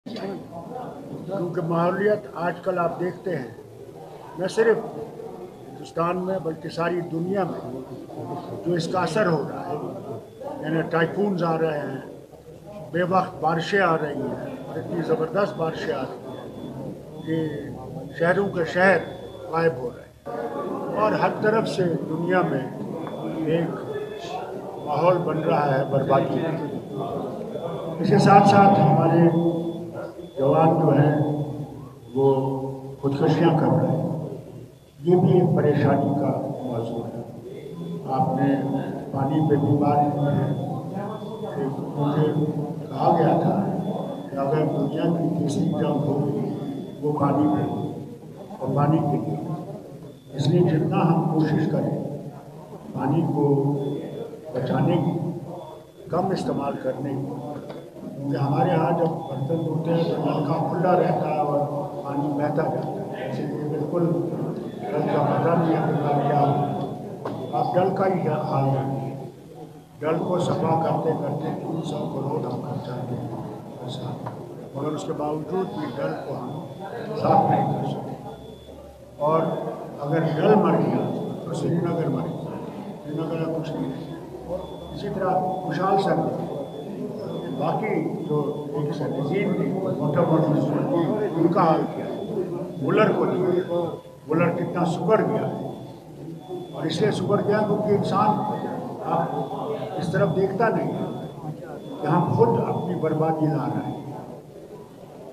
क्योंकि माहौलियत आजकल आप देखते हैं न सिर्फ हिंदुस्तान में बल्कि सारी दुनिया में जो इसका असर हो रहा है, यानी टाइफून्स आ रहे हैं, बेवक्त बारिशें आ रही हैं और इतनी ज़बरदस्त बारिशें आ रही हैं कि शहरों के शहर गायब हो रहे हैं और हर तरफ से दुनिया में एक माहौल बन रहा है बर्बादी का। इसके साथ साथ हमारे जवान जो हैं वो खुदकुशियाँ कर रहे हैं, ये भी एक परेशानी का मौजूद है। आपने पानी पे भी बात की है कि मुझे कहा गया था कि अगर दुनिया की तीसरी जंग होगी वो पानी पे और पानी के लिए, इसलिए जितना हम कोशिश करें पानी को बचाने की, कम इस्तेमाल करने की, क्योंकि हमारे यहाँ जब बर्तन धोते हैं तो नल का खुला रहता है और पानी बहता जाता है, इसलिए बिल्कुल नल का पता नहीं है कि क्या हो। आप जल का ही हाल है, जल को सफा करते करते 300 करोड़ हम खर्चा देते हैं, मगर उसके बावजूद भी जल को हम साफ नहीं कर सकते। और अगर जल मर गया तो श्रीनगर मर गया, श्रीनगर कुछ नहीं। इसी तरह खुशहाल सर्दी, बाकी जो एक सर्दिजीन थी वाटर बॉटल्स उनका हाल किया, वुलर को दिया, वुलर कितना सुधर गया है। और इसलिए सुधर गया क्योंकि इंसान आप इस तरफ देखता नहीं है कि हम खुद अपनी बर्बादी ला रहे हैं।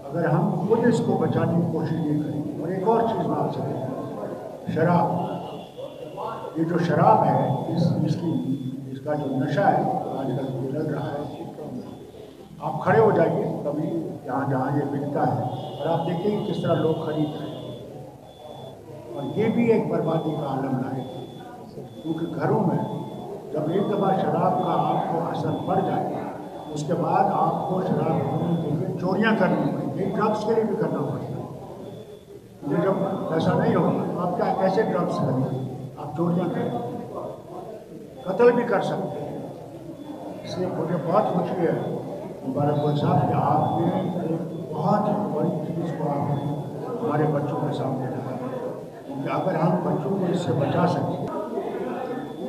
अगर हम खुद इसको बचाने की कोशिश नहीं करें। और एक और चीज़ मैं आपसे कहूँ, शराब, ये जो शराब है इसका जो नशा है आजकल ये लग रहा है। आप खड़े हो जाइए कभी जहाँ जहाँ ये बिकता है और आप देखिए किस तरह लोग खरीद रहे हैं, और ये भी एक बर्बादी का आलम लाएगा। क्योंकि घरों में जब एक दफ़ा शराब का आपको असर पड़ जाए, उसके बाद आपको शराब पीने के लिए चोरियाँ करनी पड़ेंगी, ड्रग्स के लिए भी करना पड़ेगा। ये जब ऐसा नहीं होगा तो आप क्या कैसे ड्रग्स करेंगे, आप चोरियाँ करेंगे, कत्ल भी कर सकते हैं। इसलिए मुझे बहुत खुशी है मुबारक साहब कि आपने एक बहुत बड़ी चीज़ को आपने हमारे बच्चों के सामने रखा, क्योंकि अगर हम बच्चों को इससे बचा सकें,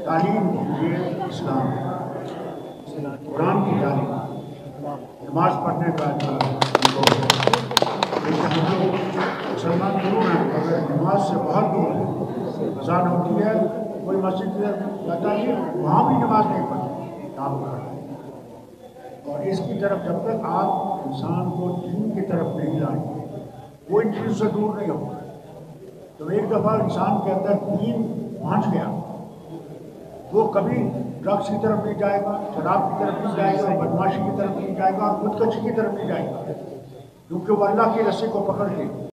तालीम दीजिए इस्लाम, कुरान की तालीम, नमाज पढ़ने का मुसलमान जरूर हैं अगर नमाज से बहुत दूर है। अज़ान होती है, कोई मस्जिद जाता नहीं, वहाँ भी नमाज नहीं पढ़ती, काम कर रहे हैं। और इसकी तरफ जब तक आप इंसान को दीन की तरफ नहीं लाएंगे, वो इन चीज़ से दूर नहीं होगा। तो एक दफ़ा इंसान के अंदर दीन पहुँच गया, वो कभी ड्रग्स की तरफ नहीं जाएगा, शराब की तरफ नहीं जाएगा, बदमाशी की तरफ नहीं जाएगा और खुदकशी की तरफ नहीं जाएगा, क्योंकि वो अल्लाह की रस्सी को पकड़ के